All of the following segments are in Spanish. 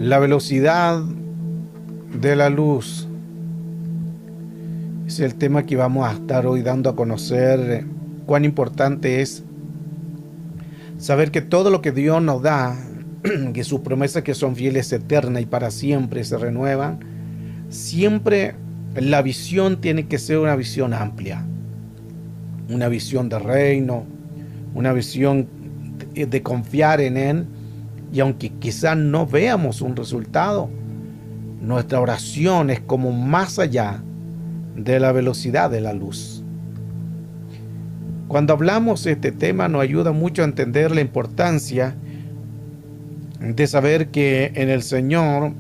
La velocidad de la luz es el tema que vamos a estar hoy dando a conocer. Cuán importante es saber que todo lo que Dios nos da, que sus promesas que son fieles, eternas y para siempre se renuevan, siempre la visión tiene que ser una visión amplia, una visión de reino, una visión de confiar en Él. Y aunque quizás no veamos un resultado, nuestra oración es como más allá de la velocidad de la luz. Cuando hablamos de este tema nos ayuda mucho a entender la importancia de saber que en el Señor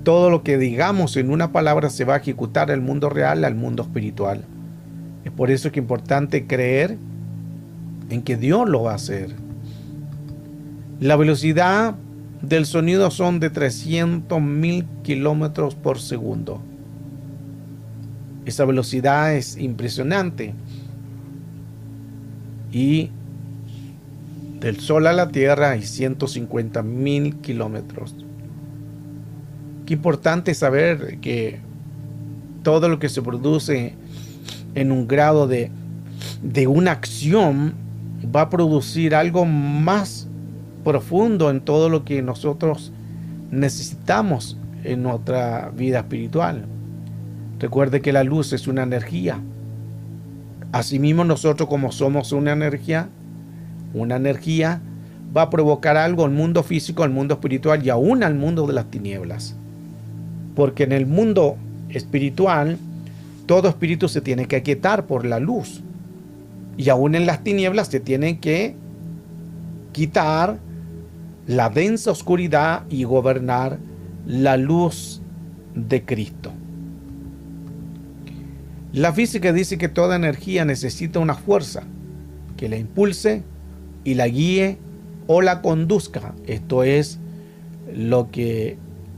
todo lo que digamos en una palabra se va a ejecutar al mundo real, al mundo espiritual. Es por eso que es importante creer en que Dios lo va a hacer. La velocidad del sonido son de 300.000 kilómetros por segundo. Esa velocidad es impresionante. Y del Sol a la Tierra hay 150.000 kilómetros. Qué importante saber que todo lo que se produce en un grado de una acción va a producir algo más profundo en todo lo que nosotros necesitamos en nuestra vida espiritual. Recuerde que la luz es una energía. Asimismo, nosotros, como somos una energía va a provocar algo al mundo físico, al mundo espiritual y aún al mundo de las tinieblas. Porque en el mundo espiritual todo espíritu se tiene que aquietar por la luz, y aún en las tinieblas se tiene que quitar la densa oscuridad y gobernar la luz de Cristo. La física dice que toda energía necesita una fuerza que la impulse y la guíe o la conduzca. Esto es lo que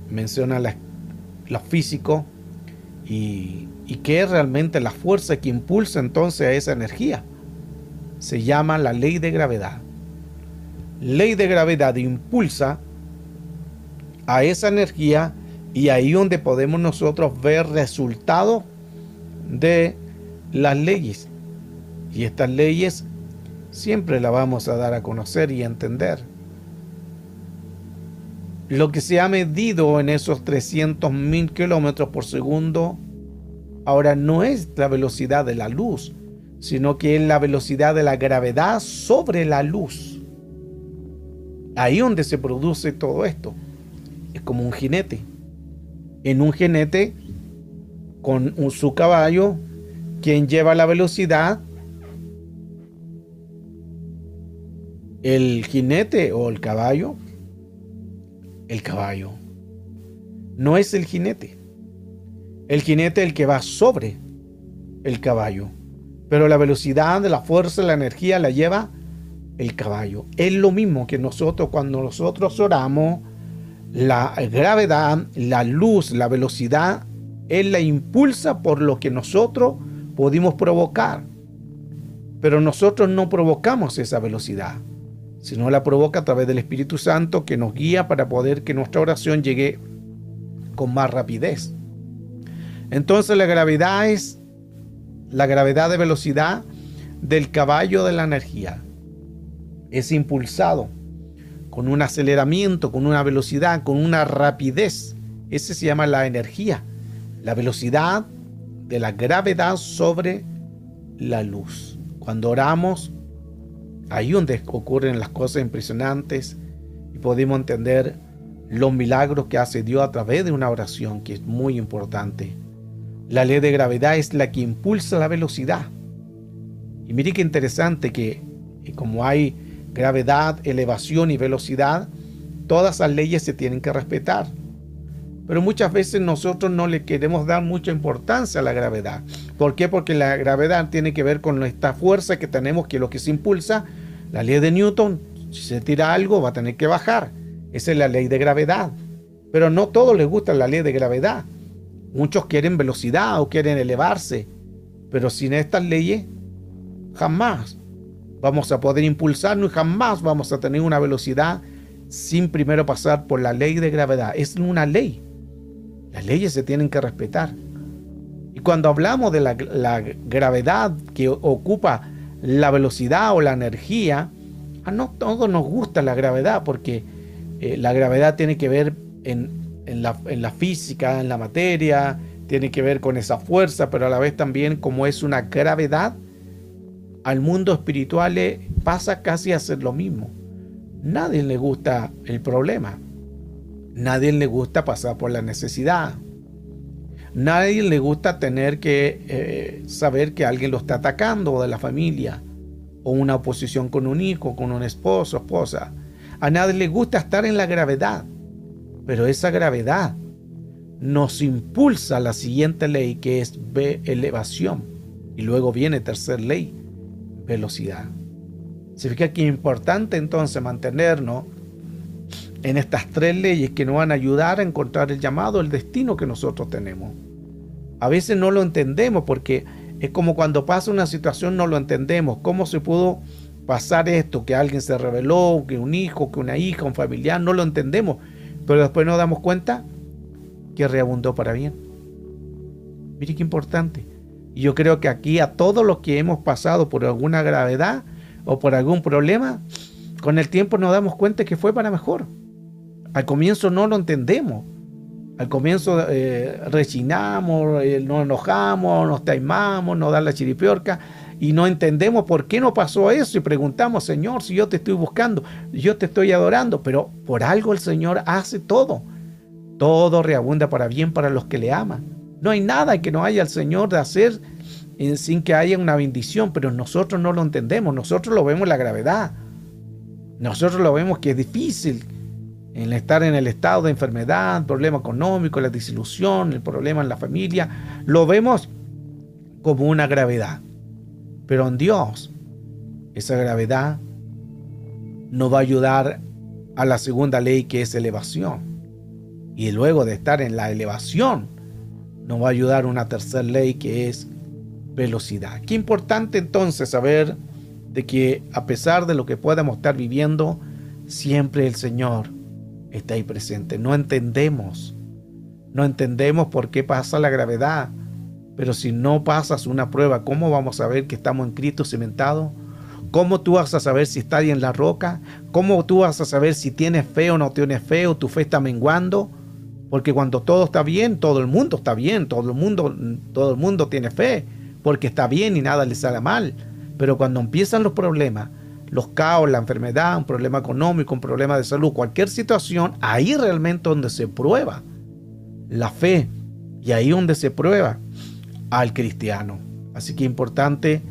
menciona la física, y que es realmente la fuerza que impulsa entonces a esa energía. Se llama la ley de gravedad. Ley de gravedad impulsa a esa energía, y ahí donde podemos nosotros ver resultados de las leyes. Y estas leyes siempre las vamos a dar a conocer y a entender. Lo que se ha medido en esos 300.000 kilómetros por segundo ahora no es la velocidad de la luz, sino que es la velocidad de la gravedad sobre la luz. Ahí donde se produce todo esto. Es como un jinete. En un jinete con su caballo, quien lleva la velocidad, el jinete o el caballo. El caballo no es el jinete. El jinete es el que va sobre el caballo, pero la velocidad, la fuerza, la energía la lleva el caballo. Es lo mismo que nosotros cuando nosotros oramos. La gravedad, la luz, la velocidad, Él la impulsa por lo que nosotros pudimos provocar. Pero nosotros no provocamos esa velocidad, sino la provoca a través del Espíritu Santo, que nos guía para poder que nuestra oración llegue con más rapidez. Entonces la gravedad es la gravedad de velocidad del caballo de la energía. Es impulsado con un aceleramiento, con una velocidad, con una rapidez. Ese se llama la energía, la velocidad de la gravedad sobre la luz. Cuando oramos, ahí donde ocurren las cosas impresionantes y podemos entender los milagros que hace Dios a través de una oración, que es muy importante. La ley de gravedad es la que impulsa la velocidad. Y mire qué interesante que como hay gravedad, elevación y velocidad, todas esas leyes se tienen que respetar. Pero muchas veces nosotros no le queremos dar mucha importancia a la gravedad. ¿Por qué? Porque la gravedad tiene que ver con esta fuerza que tenemos, que es lo que se impulsa. La ley de Newton, si se tira algo va a tener que bajar. Esa es la ley de gravedad. Pero no a todos les gusta la ley de gravedad. Muchos quieren velocidad o quieren elevarse. Pero sin estas leyes, jamás vamos a poder impulsarnos y jamás vamos a tener una velocidad sin primero pasar por la ley de gravedad. Es una ley. Las leyes se tienen que respetar. Y cuando hablamos de la gravedad que ocupa la velocidad o la energía, a no todos nos gusta la gravedad, porque la gravedad tiene que ver en la física, en la materia, tiene que ver con esa fuerza, pero a la vez también, como es una gravedad, al mundo espiritual le pasa casi a ser lo mismo. Nadie le gusta el problema. Nadie le gusta pasar por la necesidad. Nadie le gusta tener que saber que alguien lo está atacando, o de la familia, o una oposición con un hijo, con un esposo, esposa. A nadie le gusta estar en la gravedad, pero esa gravedad nos impulsa a la siguiente ley, que es elevación, y luego viene tercera ley, velocidad. Significa que es importante entonces mantenernos en estas tres leyes que nos van a ayudar a encontrar el llamado, el destino que nosotros tenemos. A veces no lo entendemos, porque es como cuando pasa una situación no lo entendemos. ¿Cómo se pudo pasar esto? Que alguien se rebeló, que un hijo, que una hija, un familiar, no lo entendemos. Pero después nos damos cuenta que reabundó para bien. Mire qué importante. Y yo creo que aquí a todos los que hemos pasado por alguna gravedad o por algún problema, con el tiempo nos damos cuenta que fue para mejor. Al comienzo no lo entendemos. Al comienzo rechinamos, nos enojamos, nos taimamos, nos da la chiripiorca y no entendemos por qué no pasó eso y preguntamos: Señor, si yo te estoy buscando, yo te estoy adorando, pero por algo el Señor hace todo. Todo reabunda para bien para los que le aman. No hay nada que no haya el Señor de hacer sin que haya una bendición, pero nosotros no lo entendemos. Nosotros lo vemos la gravedad. Nosotros lo vemos que es difícil en estar en el estado de enfermedad, el problema económico, la desilusión, el problema en la familia. Lo vemos como una gravedad. Pero en Dios, esa gravedad nos va a ayudar a la segunda ley, que es elevación. Y luego de estar en la elevación, nos va a ayudar una tercera ley, que es velocidad. Qué importante entonces saber de que a pesar de lo que podamos estar viviendo, siempre el Señor está ahí presente. No entendemos por qué pasa la gravedad, pero si no pasas una prueba, ¿cómo vamos a saber que estamos en Cristo cimentado? ¿Cómo tú vas a saber si estás ahí en la roca? ¿Cómo tú vas a saber si tienes fe o no tienes fe, o tu fe está menguando? Porque cuando todo está bien, todo el mundo está bien, todo el mundo tiene fe, porque está bien y nada le sale mal. Pero cuando empiezan los problemas, los caos, la enfermedad, un problema económico, un problema de salud, cualquier situación, ahí realmente donde se prueba la fe, y ahí donde se prueba al cristiano. Así que es importante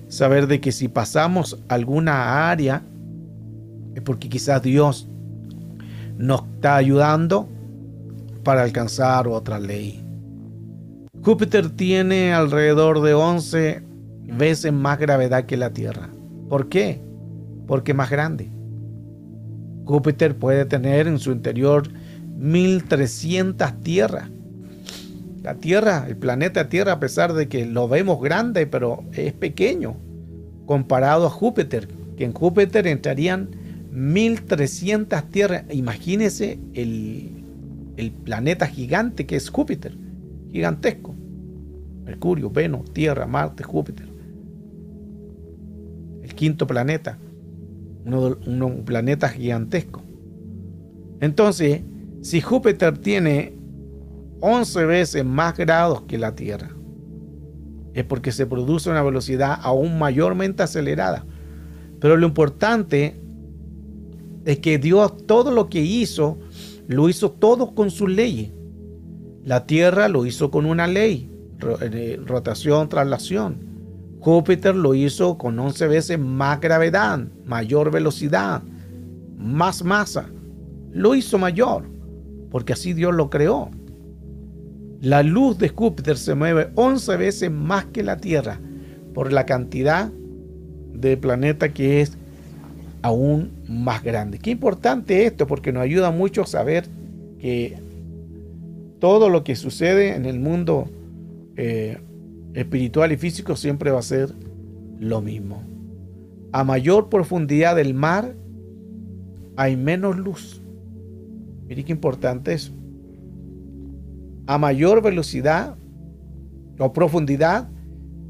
saber de que si pasamos alguna área, es porque quizás Dios nos está ayudando para alcanzar otra ley. Júpiter tiene alrededor de 11 veces más gravedad que la Tierra. ¿Por qué? Porque es más grande. Júpiter puede tener en su interior 1300 tierras. La Tierra, el planeta Tierra, a pesar de que lo vemos grande, pero es pequeño comparado a Júpiter, que en Júpiter entrarían 1300 tierras. Imagínense el planeta gigante que es Júpiter, gigantesco. Mercurio, Venus, Tierra, Marte, Júpiter. El quinto planeta, un planeta gigantesco. Entonces, si Júpiter tiene 11 veces más grados que la Tierra, es porque se produce una velocidad aún mayormente acelerada. Pero lo importante es que Dios todo lo que hizo, lo hizo todo con sus leyes. La Tierra lo hizo con una ley, rotación, traslación. Júpiter lo hizo con 11 veces más gravedad, mayor velocidad, más masa. Lo hizo mayor, porque así Dios lo creó. La luz de Júpiter se mueve 11 veces más que la Tierra, por la cantidad de planeta que es aún más grande. Qué importante esto, porque nos ayuda mucho a saber que todo lo que sucede en el mundo espiritual y físico siempre va a ser lo mismo. A mayor profundidad del mar, hay menos luz. Mire qué importante eso. A mayor velocidad o profundidad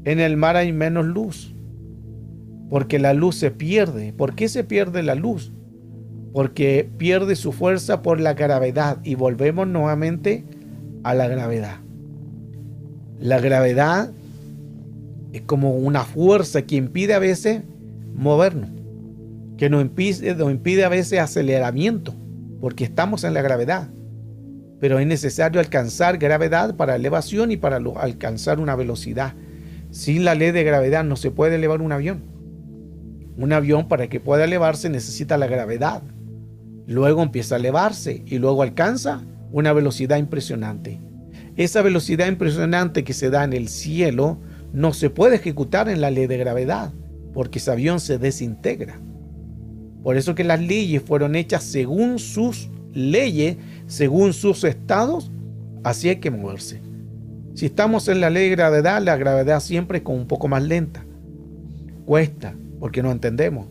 en el mar hay menos luz, porque la luz se pierde. ¿Por qué se pierde la luz? Porque pierde su fuerza por la gravedad, y volvemos nuevamente a la gravedad. La gravedad es como una fuerza que impide a veces movernos, que nos impide a veces aceleramiento, porque estamos en la gravedad. Pero es necesario alcanzar gravedad para elevación y para alcanzar una velocidad. Sin la ley de gravedad no se puede elevar un avión. Un avión, para que pueda elevarse, necesita la gravedad. Luego empieza a elevarse y luego alcanza una velocidad impresionante. Esa velocidad impresionante que se da en el cielo no se puede ejecutar en la ley de gravedad, porque ese avión se desintegra. Por eso que las leyes fueron hechas según sus leyes, según sus estados, así hay que moverse. Si estamos en la ley de gravedad, la gravedad siempre es como un poco más lenta. Cuesta, porque no entendemos.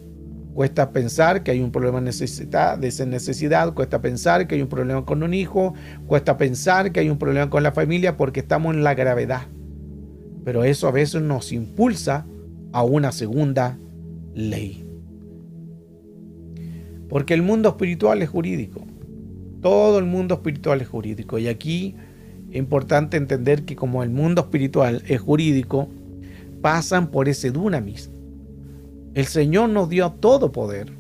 Cuesta pensar que hay un problema de necesidad, cuesta pensar que hay un problema con un hijo, cuesta pensar que hay un problema con la familia, porque estamos en la gravedad. Pero eso a veces nos impulsa a una segunda ley. Porque el mundo espiritual es jurídico. Todo el mundo espiritual es jurídico. Y aquí es importante entender que como el mundo espiritual es jurídico, pasan por ese dunamis. El Señor nos dio todo poder.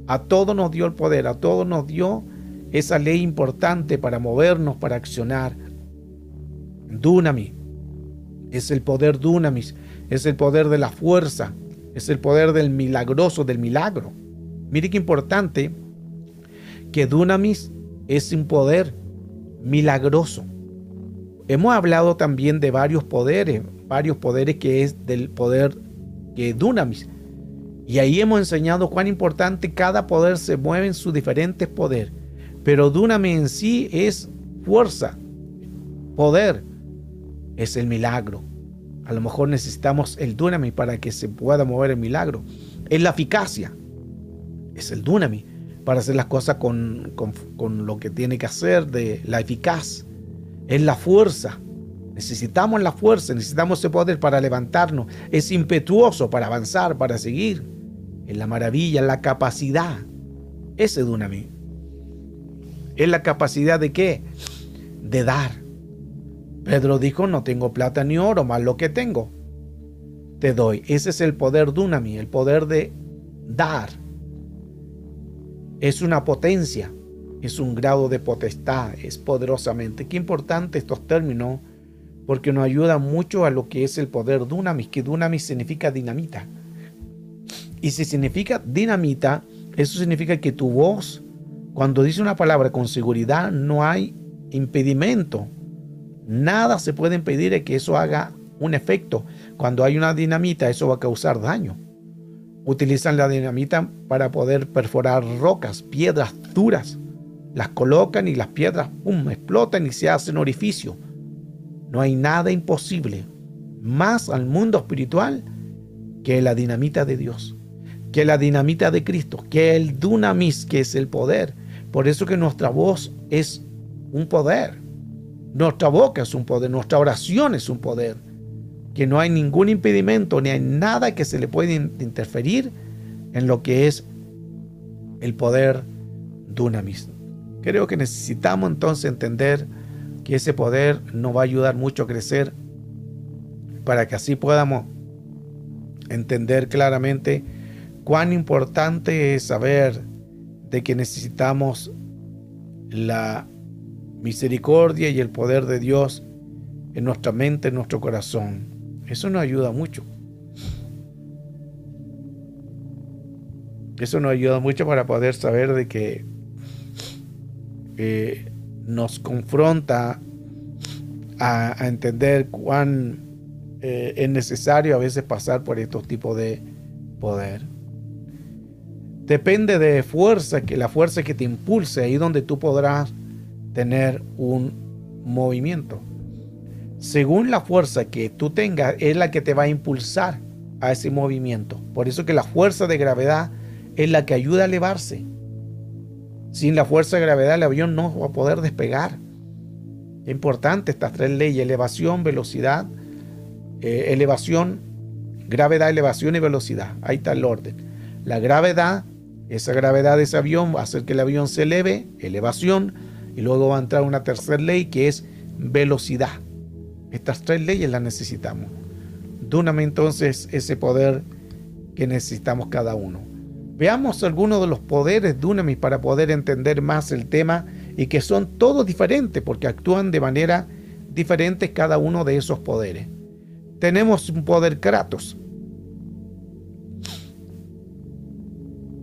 A todos nos dio el poder. A todos nos dio esa ley importante para movernos, para accionar. Dunamis. Es el poder dunamis. Es el poder de la fuerza. Es el poder del milagroso, del milagro. Mire qué importante que dunamis es un poder milagroso. Hemos hablado también de varios poderes que es del poder que dunamis. Y ahí hemos enseñado cuán importante cada poder se mueve en sus diferentes poderes. Pero dunamis en sí es fuerza, poder, es el milagro. A lo mejor necesitamos el dunamis para que se pueda mover el milagro. Es la eficacia, es el dunamis, para hacer las cosas con lo que tiene que hacer, de la eficaz. Es la fuerza. Necesitamos la fuerza, necesitamos ese poder para levantarnos. Es impetuoso para avanzar, para seguir. Es la maravilla, la capacidad. Ese dunamis. Es la capacidad de ¿qué? De dar. Pedro dijo, no tengo plata ni oro, más lo que tengo te doy. Ese es el poder dunamis, el poder de dar. Es una potencia, es un grado de potestad, es poderosamente. Qué importante estos términos, porque nos ayuda mucho a lo que es el poder dunamis, que dunamis significa dinamita. Y si significa dinamita, eso significa que tu voz, cuando dice una palabra con seguridad, no hay impedimento. Nada se puede impedir de que eso haga un efecto. Cuando hay una dinamita, eso va a causar daño. Utilizan la dinamita para poder perforar rocas, piedras duras. Las colocan y las piedras explotan y se hacen orificio. No hay nada imposible más al mundo espiritual que la dinamita de Dios, que la dinamita de Cristo, que el dunamis, que es el poder. Por eso que nuestra voz es un poder. Nuestra boca es un poder, nuestra oración es un poder. Que no hay ningún impedimento, ni hay nada que se le pueda interferir en lo que es el poder dunamis. Creo que necesitamos entonces entender que ese poder nos va a ayudar mucho a crecer, para que así podamos entender claramente cuán importante es saber de que necesitamos la misericordia y el poder de Dios en nuestra mente, en nuestro corazón. Eso nos ayuda mucho. Eso nos ayuda mucho para poder saber de que nos confronta a entender cuán es necesario a veces pasar por estos tipos de poder. Depende de fuerza, que la fuerza que te impulse, ahí donde tú podrás tener un movimiento. Según la fuerza que tú tengas, es la que te va a impulsar a ese movimiento. Por eso que la fuerza de gravedad es la que ayuda a elevarse. Sin la fuerza de gravedad el avión no va a poder despegar. Es importante estas tres leyes: elevación, velocidad, elevación, gravedad, elevación y velocidad. Ahí está el orden. La gravedad, esa gravedad de ese avión va a hacer que el avión se eleve, elevación, y luego va a entrar una tercera ley que es velocidad. Estas tres leyes las necesitamos. Dúname entonces ese poder que necesitamos cada uno. Veamos algunos de los poderes Dunamis para poder entender más el tema, y que son todos diferentes porque actúan de manera diferente cada uno de esos poderes. Tenemos un poder Kratos.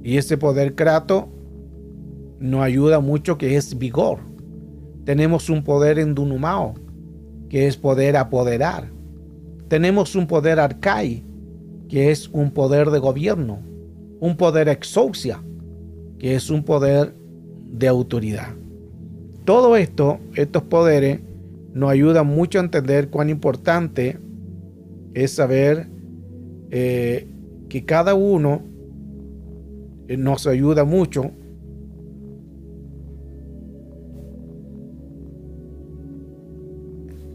Y ese poder Kratos nos ayuda mucho, que es vigor. Tenemos un poder Endunumao, que es poder apoderar. Tenemos un poder Arcai, que es un poder de gobierno. Un poder Exousia, que es un poder de autoridad. Todo esto, estos poderes, nos ayudan mucho a entender cuán importante es saber que cada uno nos ayuda mucho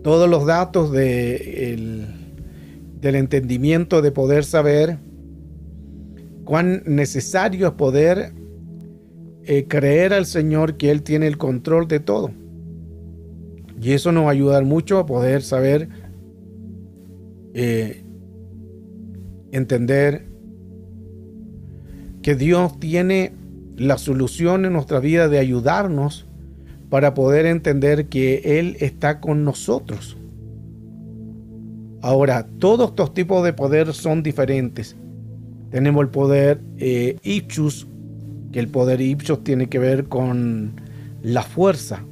todos los datos del entendimiento, de poder saber cuán necesario es poder creer al Señor que Él tiene el control de todo. Y eso nos va a ayudar mucho a poder saber, entender que Dios tiene la solución en nuestra vida, de ayudarnos para poder entender que Él está con nosotros. Ahora, todos estos tipos de poder son diferentes. Tenemos el poder Ipsus, que el poder Ipsus tiene que ver con la fuerza.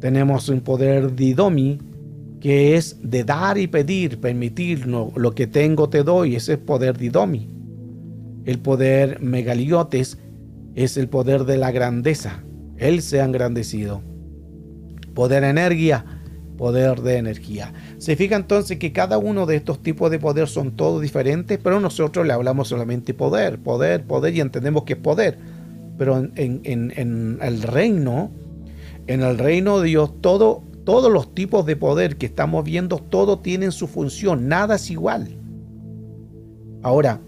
Tenemos un poder Didomi, que es de dar y pedir, permitir. Lo que tengo te doy, ese es poder Didomi. El poder Megaliotes es el poder de la grandeza. Él se ha engrandecido. Poder Energía, poder de energía. Se fija entonces que cada uno de estos tipos de poder son todos diferentes, pero nosotros le hablamos solamente poder, poder, poder, y entendemos que es poder. Pero en el reino de Dios, todos los tipos de poder que estamos viendo, todos tienen su función, nada es igual. Ahora,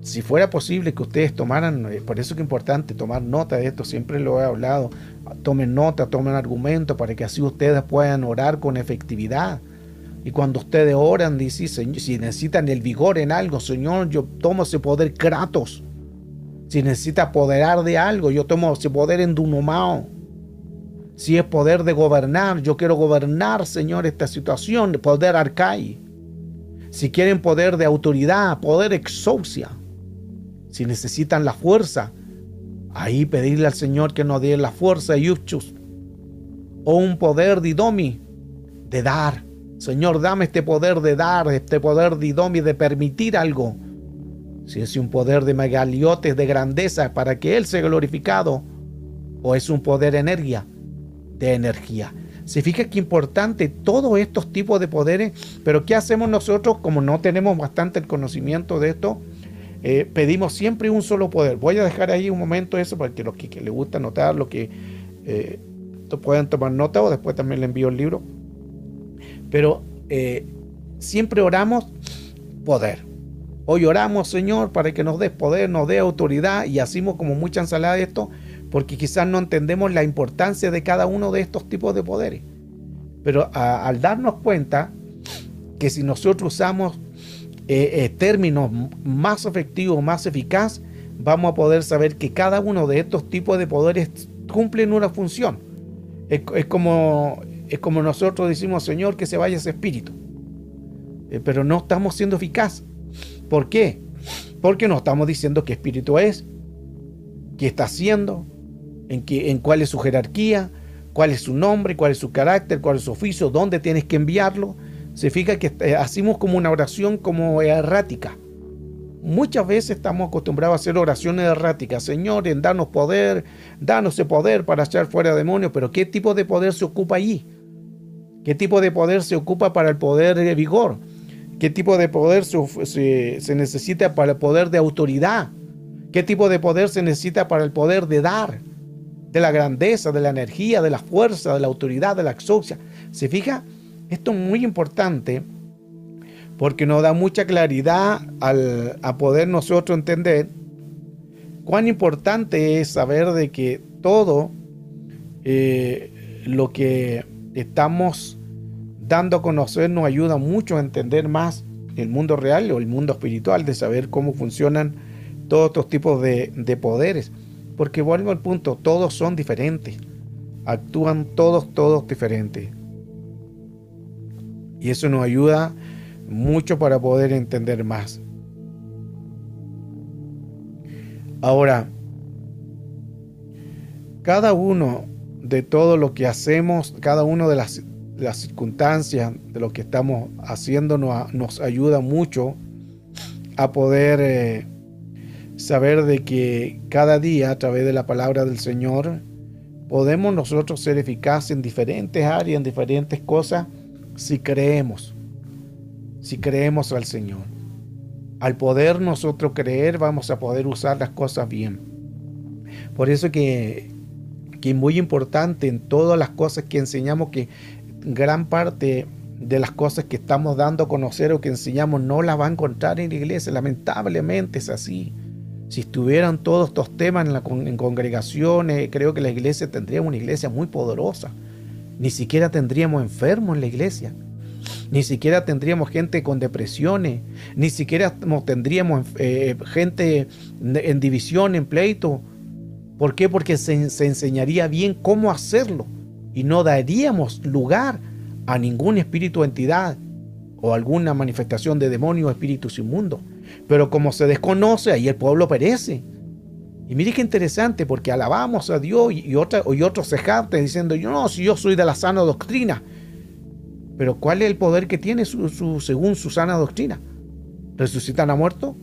si fuera posible que ustedes tomaran, por eso es que es importante tomar nota de esto, siempre lo he hablado, tomen nota, tomen argumento, para que así ustedes puedan orar con efectividad. Y cuando ustedes oran, dicen, Señor, si necesitan el vigor en algo, Señor, yo tomo ese poder Kratos. Si necesita apoderar de algo, yo tomo ese poder Endunumao. Si es poder de gobernar, yo quiero gobernar, Señor, esta situación, poder Arcai. Si quieren poder de autoridad, poder Exousia. Si necesitan la fuerza, ahí pedirle al Señor que nos dé la fuerza Ipsus. O un poder Didomi, de dar. Señor, dame este poder de dar, este poder Didomi de permitir algo. Si es un poder de Megaliotes, de grandeza, para que Él sea glorificado. O es un poder Energía, de energía. Se fija que importante todos estos tipos de poderes, pero ¿qué hacemos nosotros? Como no tenemos bastante el conocimiento de esto, pedimos siempre un solo poder. Voy a dejar ahí un momento eso para que los que les gusta anotar, lo que puedan tomar nota, o después también le envío el libro. Pero siempre oramos poder. Hoy oramos, Señor, para que nos des poder, nos dé autoridad, y hacemos como mucha ensalada de esto, porque quizás no entendemos la importancia de cada uno de estos tipos de poderes. Pero al darnos cuenta que si nosotros usamos términos más efectivos, más eficaz, vamos a poder saber que cada uno de estos tipos de poderes cumplen una función. Es como nosotros decimos, Señor, que se vaya ese espíritu, pero no estamos siendo eficaz. ¿Por qué? Porque no estamos diciendo qué espíritu es, qué está haciendo, en cuál es su jerarquía, cuál es su nombre, cuál es su carácter, cuál es su oficio, dónde tienes que enviarlo. Se fija que hacemos como una oración como errática. Muchas veces estamos acostumbrados a hacer oraciones erráticas. Señor, danos poder, danos ese poder para echar fuera demonios. Pero ¿qué tipo de poder se ocupa allí? ¿Qué tipo de poder se ocupa para el poder de vigor? ¿Qué tipo de poder se necesita para el poder de autoridad? ¿Qué tipo de poder se necesita para el poder de dar? De la grandeza, de la energía, de la fuerza, de la autoridad, de la exousia. ¿Se fija? Esto es muy importante porque nos da mucha claridad a poder nosotros entender cuán importante es saber de que todo lo que estamos dando a conocer nos ayuda mucho a entender más el mundo real o el mundo espiritual, de saber cómo funcionan todos estos tipos de poderes. Porque vuelvo al punto, todos son diferentes, actúan todos diferentes. Y eso nos ayuda mucho para poder entender más. Ahora, cada uno de todo lo que hacemos, cada uno de las circunstancias de lo que estamos haciendo nos ayuda mucho a poder saber de que cada día, a través de la palabra del Señor, podemos nosotros ser eficaces en diferentes áreas, en diferentes cosas, si creemos al Señor. Al poder nosotros creer, vamos a poder usar las cosas bien. Por eso que es muy importante en todas las cosas que enseñamos, que gran parte de las cosas que estamos dando a conocer o que enseñamos no las va a encontrar en la iglesia. Lamentablemente es así. Si estuvieran todos estos temas en congregaciones, creo que la iglesia tendría una iglesia muy poderosa. Ni siquiera tendríamos enfermos en la iglesia. Ni siquiera tendríamos gente con depresiones. Ni siquiera tendríamos gente en división, en pleito. ¿Por qué? Porque se enseñaría bien cómo hacerlo. Y no daríamos lugar a ningún espíritu o entidad o alguna manifestación de demonios o espíritus inmundos. Pero como se desconoce, ahí el pueblo perece. Y mire qué interesante, porque alabamos a Dios y otros se jactan diciendo, si yo soy de la sana doctrina. Pero ¿cuál es el poder que tiene según su sana doctrina? ¿Resucitan a muertos?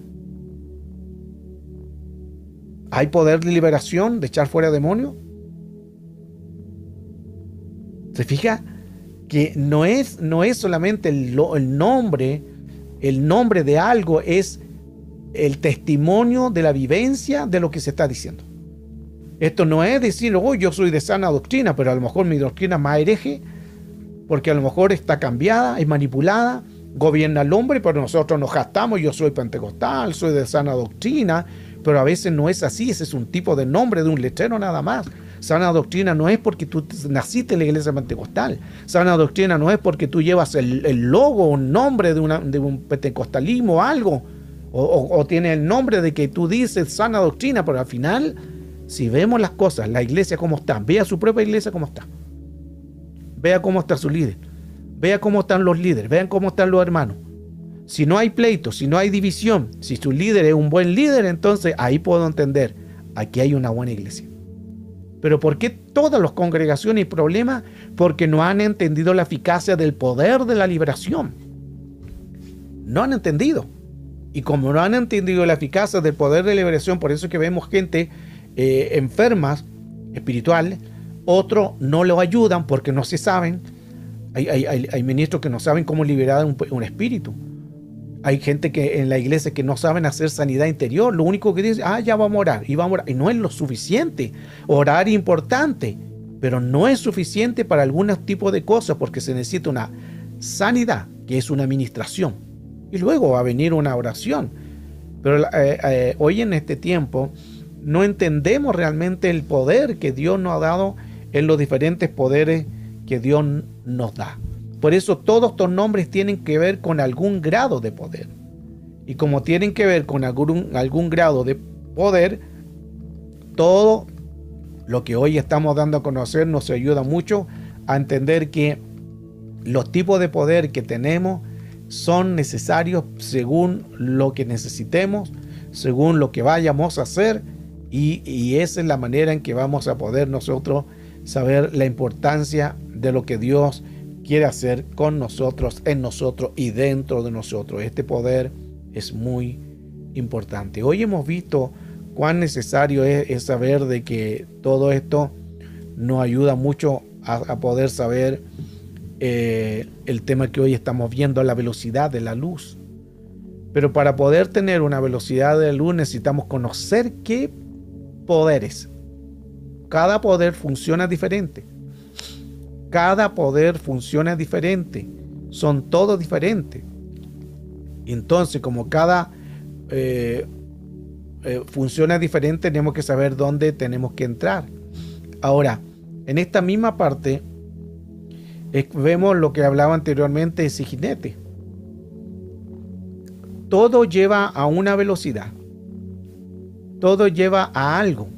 ¿Hay poder de liberación, de echar fuera demonios? ¿Se fija? Que no es solamente el nombre de algo, es el testimonio de la vivencia de lo que se está diciendo. Esto no es decir, yo soy de sana doctrina, pero a lo mejor mi doctrina es más hereje, porque a lo mejor está cambiada, es manipulada, gobierna al hombre, pero nosotros nos jactamos, yo soy pentecostal, soy de sana doctrina, pero a veces no es así, ese es un tipo de nombre de un letrero nada más. Sana doctrina no es porque tú naciste en la iglesia pentecostal. Sana doctrina no es porque tú llevas el logo o nombre de un pentecostalismo o algo. O tiene el nombre de que tú dices sana doctrina, pero al final, si vemos las cosas, la iglesia cómo está, vea su propia iglesia cómo está. Vea cómo está su líder. Vea cómo están los líderes. Vean cómo están los hermanos. Si no hay pleito, si no hay división, si su líder es un buen líder, entonces ahí puedo entender, aquí hay una buena iglesia. Pero ¿por qué todas las congregaciones y problemas? Porque no han entendido la eficacia del poder de la liberación. No han entendido. Y como no han entendido la eficacia del poder de la liberación, por eso es que vemos gente enfermas, espirituales, otros no lo ayudan porque no se saben. Hay ministros que no saben cómo liberar un espíritu. Hay gente que en la iglesia que no saben hacer sanidad interior. Lo único que dicen, ya vamos a orar. Y no es lo suficiente. Orar es importante, pero no es suficiente para algunos tipos de cosas, porque se necesita una sanidad, que es una administración. Y luego va a venir una oración. Pero hoy en este tiempo no entendemos realmente el poder que Dios nos ha dado en los diferentes poderes que Dios nos da. Por eso todos estos nombres tienen que ver con algún grado de poder. Y como tienen que ver con algún grado de poder, todo lo que hoy estamos dando a conocer nos ayuda mucho a entender que los tipos de poder que tenemos son necesarios según lo que necesitemos, según lo que vayamos a hacer, y esa es la manera en que vamos a poder nosotros saber la importancia de lo que Dios quiere hacer con nosotros, en nosotros y dentro de nosotros. Este poder es muy importante. Hoy hemos visto cuán necesario es saber de que todo esto nos ayuda mucho a poder saber el tema que hoy estamos viendo, la velocidad de la luz. Pero para poder tener una velocidad de luz necesitamos conocer qué poderes. Cada poder funciona diferente. Cada poder funciona diferente. Son todos diferentes. Entonces, como cada funciona diferente, tenemos que saber dónde tenemos que entrar. Ahora, en esta misma parte, vemos lo que hablaba anteriormente de ese jinete. Todo lleva a una velocidad. Todo lleva a algo.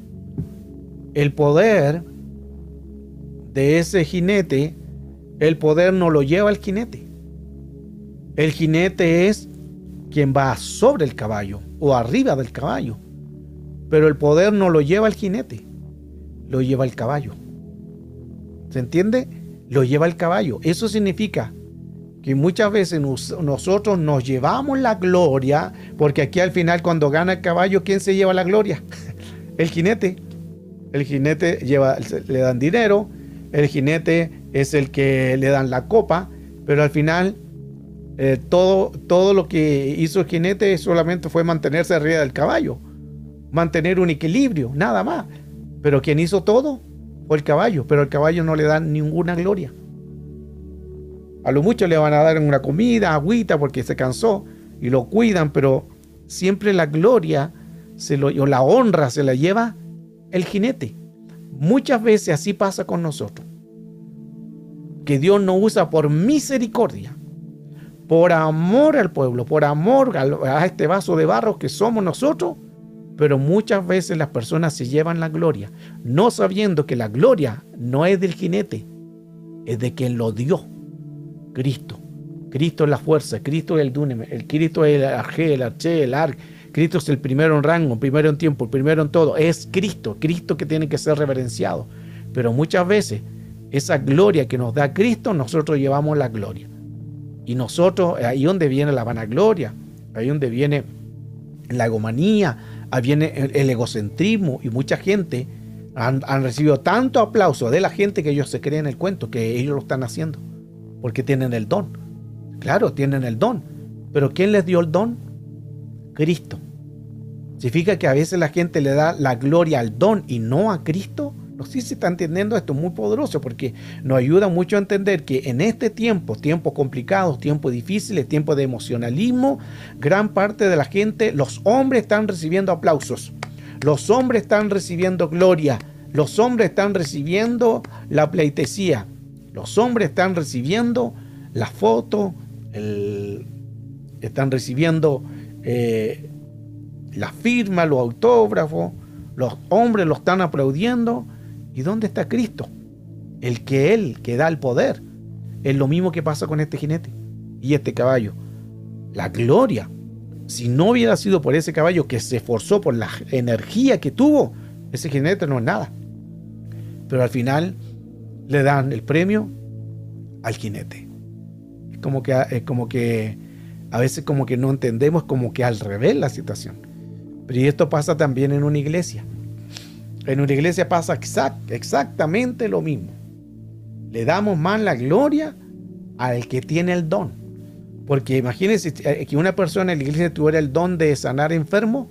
El poder de ese jinete, el poder no lo lleva el jinete. El jinete es quien va sobre el caballo o arriba del caballo. Pero el poder no lo lleva el jinete, lo lleva el caballo. ¿Se entiende? Lo lleva el caballo. Eso significa que muchas veces nosotros nos llevamos la gloria, porque aquí al final cuando gana el caballo, ¿quién se lleva la gloria? El jinete. El jinete le dan dinero, el jinete es el que le dan la copa, pero al final todo lo que hizo el jinete solamente fue mantenerse arriba del caballo, mantener un equilibrio, nada más. Pero quien hizo todo fue el caballo, pero al caballo no le dan ninguna gloria. A lo mucho le van a dar una comida, agüita, porque se cansó y lo cuidan, pero siempre la gloria o la honra se la lleva el jinete. Muchas veces así pasa con nosotros, que Dios nos usa por misericordia, por amor al pueblo, por amor a este vaso de barro que somos nosotros, pero muchas veces las personas se llevan la gloria, no sabiendo que la gloria no es del jinete, es de quien lo dio, Cristo. Cristo es la fuerza, Cristo es el Duneme, Cristo es el Arge, el Arche, el Arg. Cristo es el primero en rango, el primero en tiempo, el primero en todo. Es Cristo, Cristo que tiene que ser reverenciado. Pero muchas veces esa gloria que nos da Cristo, nosotros llevamos la gloria. Y nosotros, ahí donde viene la vanagloria, ahí donde viene la egomanía, ahí viene el egocentrismo. Y mucha gente han recibido tanto aplauso de la gente que ellos se creen el cuento, que ellos lo están haciendo, porque tienen el don. Claro, tienen el don. Pero ¿quién les dio el don? Cristo. Significa que a veces la gente le da la gloria al don y no a Cristo. No sé si se está entendiendo esto, muy poderoso, porque nos ayuda mucho a entender que en este tiempo, tiempos complicados, tiempos difíciles, tiempos de emocionalismo, gran parte de la gente, los hombres están recibiendo aplausos, los hombres están recibiendo gloria, los hombres están recibiendo la pleitesía, los hombres están recibiendo la foto, están recibiendo la firma, los autógrafos, los hombres lo están aplaudiendo. ¿Y dónde está Cristo? Él que da el poder. Es lo mismo que pasa con este jinete y este caballo. La gloria, si no hubiera sido por ese caballo que se esforzó, por la energía que tuvo, ese jinete no es nada. Pero al final le dan el premio al jinete. Es como que a veces como que no entendemos, como que al revés la situación. Pero y esto pasa también en una iglesia. En una iglesia pasa exactamente lo mismo. Le damos más la gloria al que tiene el don. Porque imagínense que una persona en la iglesia tuviera el don de sanar enfermos,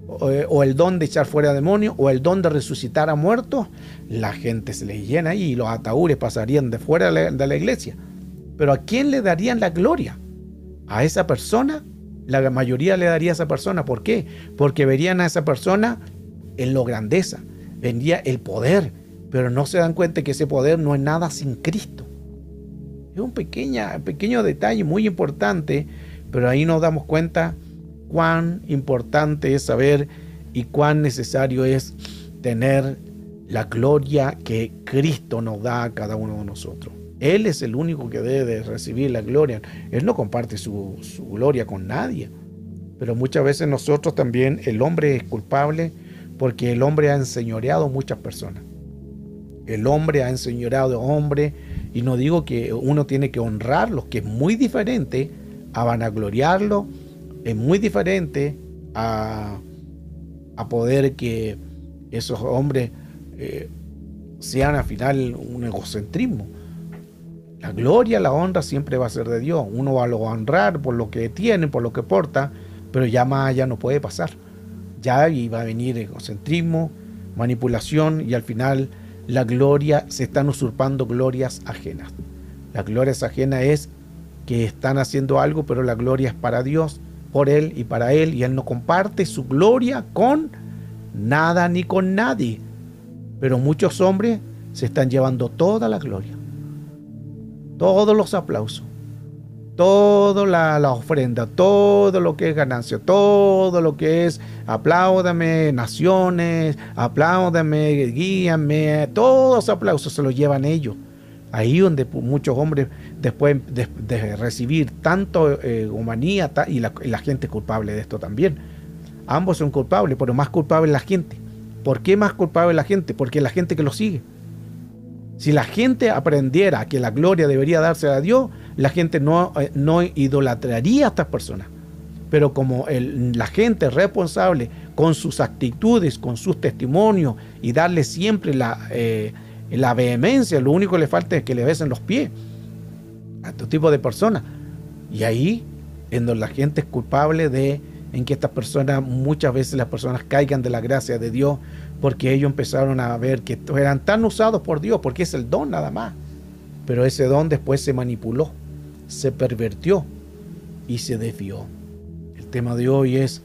o el don de echar fuera demonios, o el don de resucitar a muertos, la gente se les llena ahí y los ataúdes pasarían de fuera de la iglesia. Pero ¿a quién le darían la gloria? ¿A esa persona? La mayoría le daría a esa persona. ¿Por qué? Porque verían a esa persona en lo grandeza, vendría el poder, pero no se dan cuenta que ese poder no es nada sin Cristo. Es un pequeño detalle muy importante, pero ahí nos damos cuenta cuán importante es saber y cuán necesario es tener la gloria que Cristo nos da a cada uno de nosotros. Él es el único que debe de recibir la gloria. Él no comparte su gloria con nadie. Pero muchas veces nosotros también, el hombre es culpable porque el hombre ha enseñoreado a muchas personas. El hombre ha enseñoreado a hombres, y no digo que uno tiene que honrarlos, que es muy diferente a vanagloriarlo, es muy diferente a poder que esos hombres sean al final un egocentrismo. La gloria, la honra siempre va a ser de Dios. Uno va a honrar por lo que tiene, por lo que porta, pero ya más allá no puede pasar. Ya iba a venir egocentrismo, manipulación, y al final la gloria, se están usurpando glorias ajenas. Las glorias ajenas es que están haciendo algo, pero la gloria es para Dios, por Él y para Él, y Él no comparte su gloria con nada ni con nadie. Pero muchos hombres se están llevando toda la gloria, todos los aplausos, toda la ofrenda, todo lo que es ganancia, todo lo que es apláudame naciones, apláudame, guíame, todos los aplausos se los llevan ellos. Ahí donde muchos hombres, después de recibir tanto humanía, y la gente es culpable de esto también. Ambos son culpables, pero más culpable es la gente. ¿Por qué más culpable es la gente? Porque es la gente que lo sigue. Si la gente aprendiera que la gloria debería darse a Dios, la gente no idolatraría a estas personas. Pero como la gente es responsable con sus actitudes, con sus testimonios, y darle siempre la vehemencia, lo único que le falta es que le besen los pies a este tipo de personas. Y ahí en donde la gente es culpable en que estas personas, muchas veces las personas caigan de la gracia de Dios, porque ellos empezaron a ver que eran tan usados por Dios, porque es el don nada más. Pero ese don después se manipuló, se pervirtió y se desvió. El tema de hoy es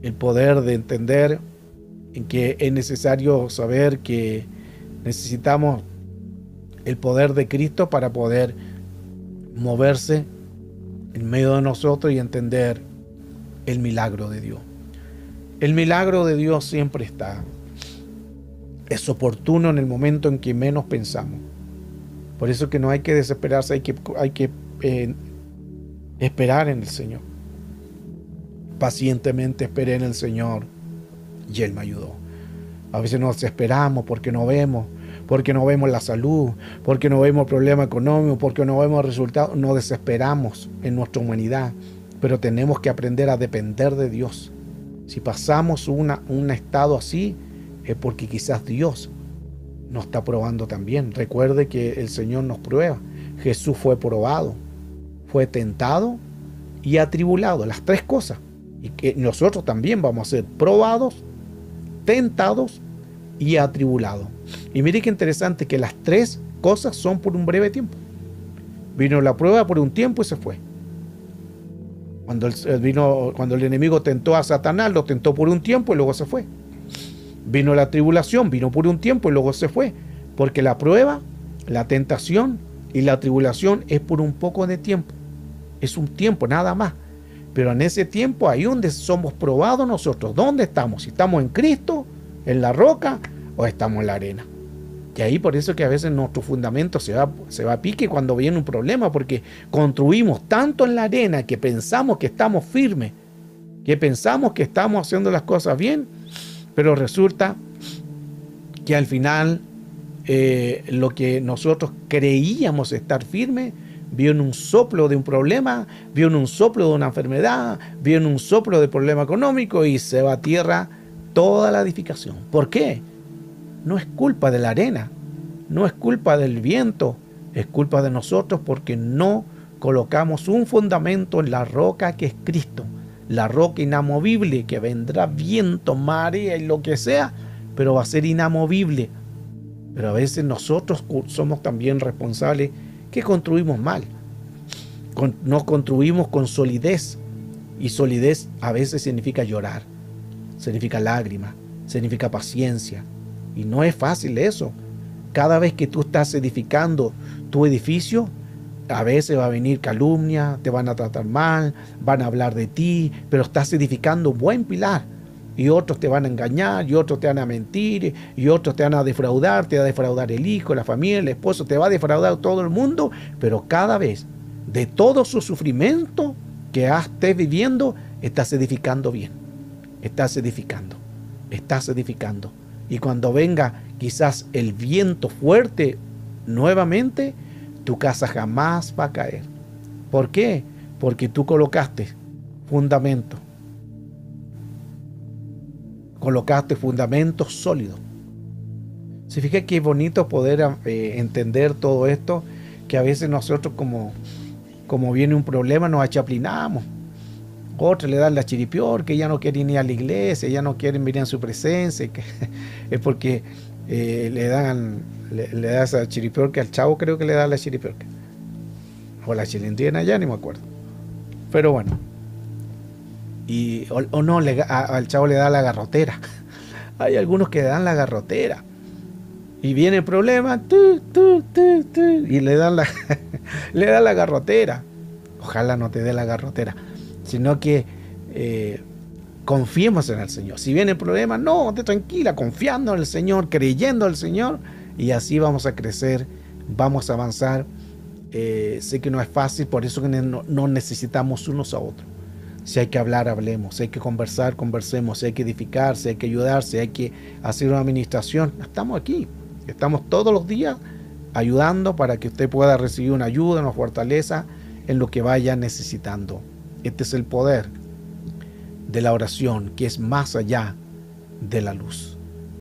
el poder de entender en que es necesario saber que necesitamos el poder de Cristo para poder moverse en medio de nosotros y entender el milagro de Dios. El milagro de Dios siempre está. Es oportuno en el momento en que menos pensamos. Por eso que no hay que desesperarse, hay que esperar en el Señor. Pacientemente esperé en el Señor y Él me ayudó. A veces nos desesperamos porque no vemos la salud, porque no vemos el problema económico, porque no vemos resultados. Nos desesperamos en nuestra humanidad, pero tenemos que aprender a depender de Dios. Si pasamos un estado así, es porque quizás Dios nos está probando también. Recuerde que el Señor nos prueba. Jesús fue probado, fue tentado y atribulado, las tres cosas. Y que nosotros también vamos a ser probados, tentados y atribulados. Y mire qué interesante que las tres cosas son por un breve tiempo. Vino la prueba por un tiempo y se fue. Cuando el enemigo tentó a Satanás, lo tentó por un tiempo y luego se fue. Vino la tribulación, vino por un tiempo y luego se fue. Porque la prueba, la tentación y la tribulación es por un poco de tiempo. Es un tiempo, nada más. Pero en ese tiempo, ahí donde somos probados nosotros, ¿dónde estamos? Si estamos en Cristo, en la roca, o estamos en la arena. Y ahí por eso que a veces nuestro fundamento se va a pique cuando viene un problema, porque construimos tanto en la arena que pensamos que estamos firmes, que pensamos que estamos haciendo las cosas bien, pero resulta que al final lo que nosotros creíamos estar firme, viene un soplo de un problema, viene un soplo de una enfermedad, viene un soplo de problema económico y se va a tierra toda la edificación. ¿Por qué? No es culpa de la arena, no es culpa del viento, es culpa de nosotros porque no colocamos un fundamento en la roca que es Cristo, la roca inamovible, que vendrá viento, marea y lo que sea, pero va a ser inamovible. Pero a veces nosotros somos también responsables que construimos mal. No construimos con solidez, y solidez a veces significa llorar, significa lágrimas, significa paciencia, y no es fácil eso. Cada vez que tú estás edificando tu edificio, a veces va a venir calumnia, te van a tratar mal, van a hablar de ti, pero estás edificando un buen pilar. Y otros te van a engañar, y otros te van a mentir, y otros te van a defraudar, te va a defraudar el hijo, la familia, el esposo, te va a defraudar todo el mundo, pero cada vez, de todo su sufrimiento que estés viviendo, estás edificando bien, estás edificando. Y cuando venga quizás el viento fuerte nuevamente, tu casa jamás va a caer. ¿Por qué? Porque tú colocaste fundamento. Colocaste fundamentos sólidos. Se fija que es bonito poder entender todo esto, que a veces nosotros como viene un problema nos achaplinamos. Otros le dan la chiripior, que ya no quieren ir a la iglesia, ya no quieren venir en su presencia, que es porque le da esa chiripior, que al chavo creo que le da la chiripior, o la chilindrina, ya ni me acuerdo. Pero bueno, o no, al chavo le da la garrotera. Hay algunos que le dan la garrotera. Y viene el problema, y le dan le da la garrotera. Ojalá no te dé la garrotera, sino que confiemos en el Señor. Si viene el problema, no, te tranquila, confiando en el Señor, creyendo en el Señor, y así vamos a crecer, vamos a avanzar. Sé que no es fácil, por eso que no necesitamos unos a otros. Si hay que hablar, hablemos. Si hay que conversar, conversemos. Si hay que edificar, si hay que ayudar, si hay que hacer una administración, estamos aquí. Estamos todos los días ayudando para que usted pueda recibir una ayuda, una fortaleza en lo que vaya necesitando. Este es el poder de la oración, que es más allá de la luz.